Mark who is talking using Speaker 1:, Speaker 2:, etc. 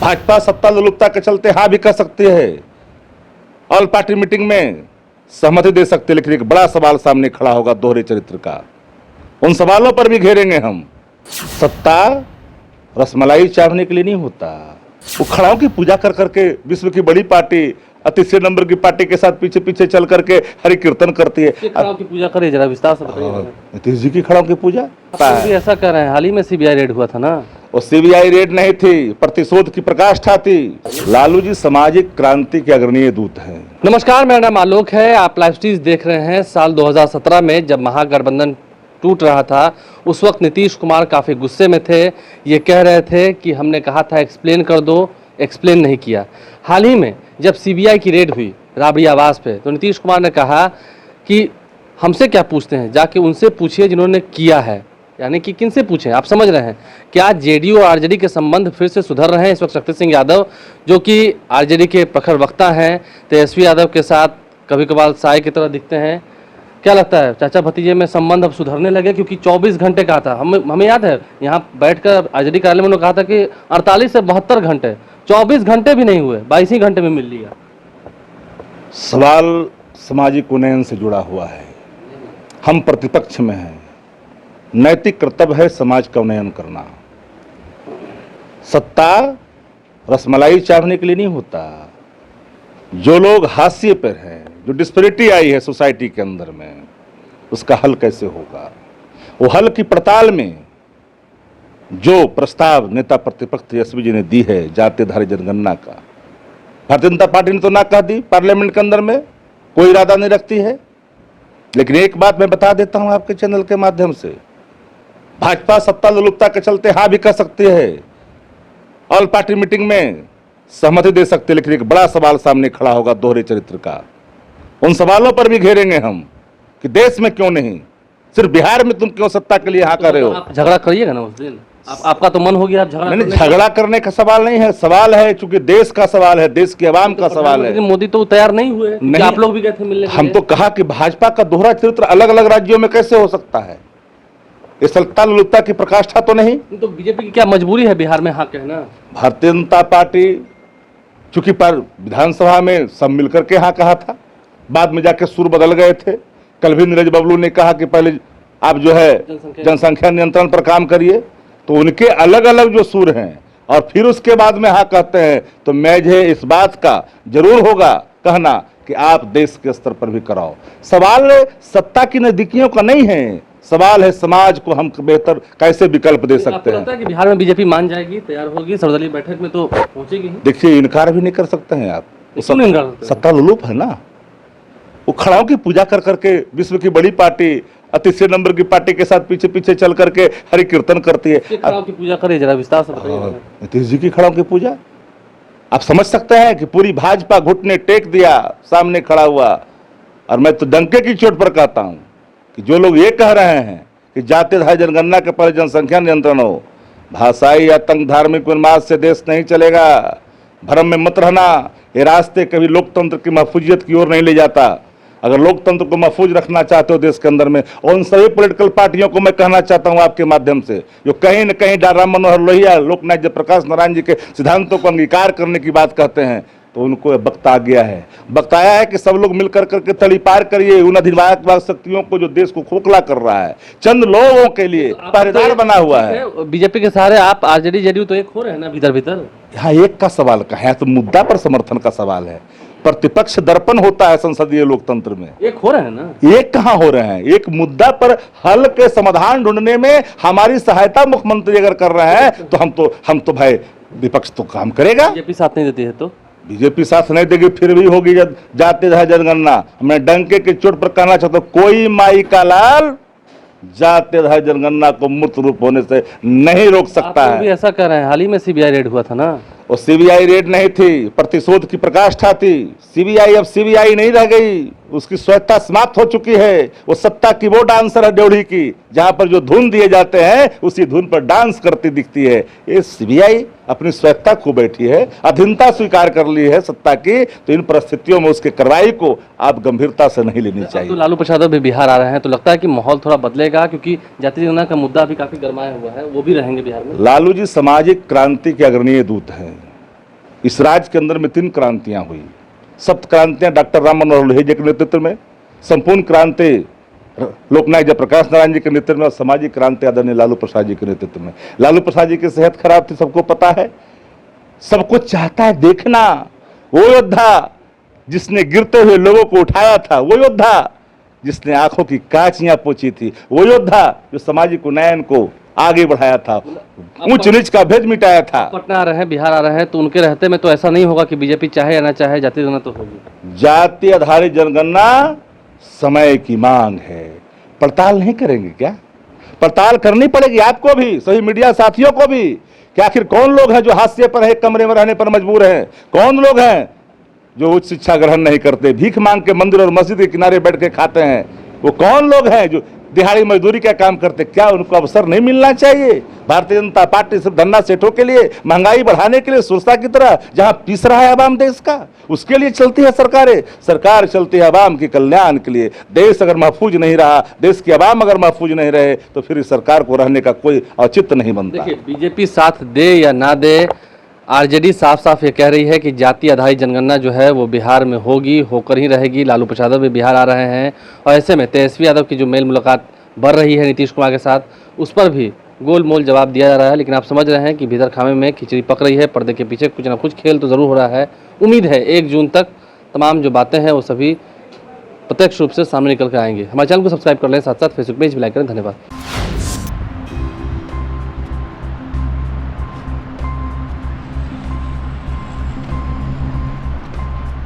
Speaker 1: भाजपा सत्ता लोलुपता के चलते हाँ भी कर सकती है, ऑल पार्टी मीटिंग में सहमति दे सकते, लेकिन एक बड़ा सवाल सामने खड़ा होगा दोहरे चरित्र का। उन सवालों पर भी घेरेंगे हम। सत्ता रसमलाई चावने के लिए नहीं होता। उखड़ाओं की पूजा कर करके विश्व की बड़ी पार्टी तीसरे नंबर की पार्टी के साथ पीछे पीछे चल करके हरि कीर्तन करती है।
Speaker 2: खड़ाओं की पूजा करिए, जरा विस्तार से बताइए।
Speaker 1: नीतीश जी की खड़ाओं की पूजा
Speaker 2: भी ऐसा कर रहे हैं। हाल ही में सीबीआई रेड हुआ था ना।
Speaker 1: और सीबीआई रेड नहीं थी, प्रतिशोध की प्रकाष्ठा थी। लालू जी सामाजिक क्रांति के अग्रणीय दूत हैं।
Speaker 2: नमस्कार, मेरा नाम आलोक है। आप लाइव स्ट्रीम देख रहे हैं। साल 2017 में जब महागठबंधन टूट रहा था, उस वक्त नीतीश कुमार काफ़ी गुस्से में थे। ये कह रहे थे कि हमने कहा था एक्सप्लेन कर दो, एक्सप्लेन नहीं किया। हाल ही में जब सीबीआई की रेड हुई राबड़ी आवास पे, तो नीतीश कुमार ने कहा कि हमसे क्या पूछते हैं, जाके उनसे पूछिए जिन्होंने किया है। यानी कि किन से पूछें, आप समझ रहे हैं। क्या जेडीयू और आरजेडी के संबंध फिर से सुधर रहे हैं? इस वक्त शक्ति सिंह यादव, जो कि आरजेडी के प्रखर वक्ता हैं, तेजस्वी यादव के साथ कभी कभार साय की तरह दिखते हैं। क्या लगता है चाचा भतीजे में संबंध अब सुधरने लगे? क्योंकि 24 घंटे कहा था, हमें याद है यहाँ बैठकर आरजेडी कार्यालय में उन्होंने कहा था कि 48 से 72 घंटे, 24 घंटे भी नहीं हुए, 22 ही घंटे में मिल लिया।
Speaker 1: सवाल सामाजिक उन्नयन से जुड़ा हुआ है। हम प्रतिपक्ष में हैं, नैतिक कर्तव्य है समाज का उन्नयन करना। सत्ता रसमलाई चावने के लिए नहीं होता। जो लोग हाशिए पर हैं, जो डिस्पैरिटी आई है सोसाइटी के अंदर में, उसका हल कैसे होगा? वो हल की पड़ताल में जो प्रस्ताव नेता प्रतिपक्ष तेजस्वी जी ने दी है जातिधारी जनगणना का, भारतीय जनता पार्टी ने तो ना कह दी, पार्लियामेंट के अंदर में कोई इरादा नहीं रखती है। लेकिन एक बात मैं बता देता हूं आपके चैनल के माध्यम से, भाजपा सत्ता लोलुपता के चलते हाँ भी कर सकती है, ऑल पार्टी मीटिंग में सहमति दे सकते, लेकिन एक बड़ा सवाल सामने खड़ा होगा दोहरे चरित्र का। उन सवालों पर भी घेरेंगे हम कि देश में क्यों नहीं, सिर्फ बिहार में तुम क्यों सत्ता के लिए हाँ कर रहे हो?
Speaker 2: आप झगड़ा करिएगा ना उस दिन। आपका तो मन हो गया, आप झगड़ा
Speaker 1: नहीं, झगड़ा करने का सवाल नहीं है। सवाल है चूंकि देश का सवाल है, देश की आवाम का सवाल है।
Speaker 2: मोदी तो तैयार नहीं हुए।
Speaker 1: नहीं,
Speaker 2: आप लोग भी गए थे मिलने।
Speaker 1: हम तो कहा कि भाजपा का दोहरा चरित्र अलग अलग राज्यों में कैसे हो सकता है? ये सत्ता लोलुपता की प्रकाष्ठा तो नहीं।
Speaker 2: तो बीजेपी की क्या मजबूरी है बिहार में हाँ कहना? भारतीय
Speaker 1: जनता पार्टी चूंकि पर विधानसभा में सब मिलकर के हाँ कहा था, बाद में जाके सुर बदल गए थे। कल भी नीरज बबलू ने कहा कि पहले आप जो है जनसंख्या नियंत्रण पर काम करिए, तो उनके अलग अलग जो सुर हैं और फिर उसके बाद में हाँ कहते हैं, तो मुझे इस बात का जरूर होगा कहना कि आप देश के स्तर पर भी कराओ। सवाल सत्ता की नजदीकियों का नहीं है, सवाल है समाज को हम बेहतर कैसे विकल्प दे सकते हैं।
Speaker 2: लगता है कि बिहार में बीजेपी मान जाएगी, तैयार होगी, सर्वदलीय बैठक में तो पहुंचेगी।
Speaker 1: देखिए, इनकार भी नहीं कर सकते हैं आप, सत्ता लोलुप है ना। उखड़ाओं की पूजा कर करके विश्व की बड़ी पार्टी तीसरे नंबर की पार्टी के साथ पीछे पीछे चल करके हरि कीर्तन करती है।
Speaker 2: खड़ाओं की पूजा करिए, जरा विस्तार से बताइए।
Speaker 1: नीतीश जी की खड़ाओं की पूजा आप समझ सकते हैं कि पूरी भाजपा घुटने टेक दिया, सामने खड़ा हुआ। और मैं तो डंके की चोट पर कहता हूं कि जो लोग ये कह रहे हैं कि जातिधारी जनगणना के पहले जनसंख्या नियंत्रण हो, भाषाई आतंक धार्मिक उन्माद से देश नहीं चलेगा। भ्रम में मत रहना, ये रास्ते कभी लोकतंत्र की महफूजियत की ओर नहीं ले जाता। अगर लोकतंत्र को महफूज रखना चाहते हो देश के अंदर में, और उन सभी पॉलिटिकल पार्टियों को मैं कहना चाहता हूं आपके माध्यम से, जो कहीं न कहीं राम मनोहर लोहिया, लोकनायक जयप्रकाश नारायण जी के सिद्धांतों को अंगीकार करने की बात कहते हैं, तो उनको वक्त आ गया है। वक्त आया है कि सब लोग मिलकर करके तली पार करिए उन अधिवाद शक्तियों को जो देश को खोखला कर रहा है, चंद लोगों के लिए पहरेदार बना हुआ है।
Speaker 2: बीजेपी के सहारे आप आरजेडी जेडीयू तो एक हो रहे हैं ना भीतर भीतर।
Speaker 1: यहाँ एक का सवाल का है, तो मुद्दा पर समर्थन का सवाल है। प्रतिपक्ष दर्पण होता है संसदीय लोकतंत्र में,
Speaker 2: एक हो रहे हैं ना।
Speaker 1: एक कहाँ हो रहे हैं? एक मुद्दा पर हल के समाधान ढूंढने में हमारी सहायता मुख्यमंत्री अगर कर रहे हैं, तो हम तो भाई विपक्ष तो काम करेगा।
Speaker 2: बीजेपी साथ नहीं देती है तो
Speaker 1: बीजेपी साथ नहीं देगी, फिर भी होगी जातिधारी जनगणना। मैं डंके की चोट पर कहना चाहता हूं, कोई माई का लाल जातिधारी जनगणना को मूर्त रूप होने से नहीं रोक सकता है।
Speaker 2: भी ऐसा कर रहे हैं। हाल ही में सीबीआई रेड हुआ था ना।
Speaker 1: और सीबीआई रेड नहीं थी, प्रतिशोध की प्रकाष्ठा थी। सीबीआई अब सीबीआई नहीं रह गई, उसकी स्वायत्ता समाप्त हो चुकी है। वो सत्ता की वो डांसर है ड्योढ़ी की, जहां पर जो धुन दिए जाते हैं उसी धुन पर डांस करती दिखती है। ये सीबीआई अपनी स्वायत्ता खो बैठी है, अधीनता स्वीकार कर ली है सत्ता की। तो इन परिस्थितियों में उसके कार्रवाई को आप गंभीरता से नहीं लेनी चाहिए।
Speaker 2: तो लालू प्रसाद भी बिहार आ रहे हैं, तो लगता है कि माहौल थोड़ा बदलेगा, क्योंकि जाति जनगणना का मुद्दा भी काफी गरमाया हुआ है, वो भी रहेंगे बिहार में।
Speaker 1: लालू जी सामाजिक क्रांति के अग्रणीय दूत हैं। इस राज्य के अंदर में 3 क्रांतियां हुई। सप्त क्रांतियां डॉक्टर राम मनोहर लोहिया जी के नेतृत्व में, संपूर्ण क्रांति लोकनायक जयप्रकाश नारायण जी के नेतृत्व में और सामाजिक क्रांति आदरणीय लालू प्रसाद जी के नेतृत्व में। लालू प्रसाद जी की सेहत खराब थी, सबको पता है, सबको चाहता है देखना। वो योद्धा जिसने गिरते हुए लोगों को उठाया था, वो योद्धा जिसने आंखों की कांचियां पोंछी थी, वो योद्धा जो सामाजिक उन्नयन को आगे बढ़ाया था, ऊंच नीच का भेद मिटाया था।
Speaker 2: पटना आ रहे हैं, बिहार आ रहे हैं, तो उनके रहते में तो ऐसा नहीं होगा कि बीजेपी चाहे या ना चाहे जाति जनगणना तो होगी।
Speaker 1: जाति आधारित जनगणना समय की मांग है। पड़ताल नहीं करेंगे क्या? पड़ताल करनी पड़ेगी आपको भी, सभी मीडिया साथियों को भी, कि आखिर कौन लोग हैं जो हाशिए पर है, कमरे में रहने पर मजबूर हैं, कौन लोग हैं जो उच्च शिक्षा ग्रहण नहीं करते, भीख मांग के मंदिर और मस्जिद के किनारे बैठ के खाते हैं, वो कौन लोग हैं जो दिहाड़ी मजदूरी का काम करते, क्या उनको अवसर नहीं मिलना चाहिए? भारतीय जनता पार्टी सिर्फ धन्ना सेठों के लिए, महंगाई बढ़ाने के लिए, सुरसा की तरह जहां पीस रहा है अवाम देश का, उसके लिए चलती है सरकारें। सरकार चलती है अवाम के कल्याण के लिए। देश अगर महफूज नहीं रहा, देश की अवाम अगर महफूज नहीं रहे, तो फिर इस सरकार को रहने का कोई औचित्य नहीं बनता।
Speaker 2: देखिए, बीजेपी साथ दे या ना दे, आरजेडी साफ साफ ये कह रही है कि जाति आधारित जनगणना जो है वो बिहार में होगी, होकर ही रहेगी। लालू प्रसाद भी बिहार आ रहे हैं और ऐसे में तेजस्वी यादव की जो मेल मुलाकात बढ़ रही है नीतीश कुमार के साथ, उस पर भी गोल मोल जवाब दिया जा रहा है। लेकिन आप समझ रहे हैं कि भीतर खामे में खिचड़ी पक रही है, पर्दे के पीछे कुछ ना कुछ खेल तो ज़रूर हो रहा है। उम्मीद है 1 जून तक तमाम जो बातें हैं वो सभी प्रत्यक्ष रूप से सामने निकल कर आएंगे। हमारे चैनल को सब्सक्राइब कर लें, साथ साथ फेसबुक पेज भी लाइक करें। धन्यवाद।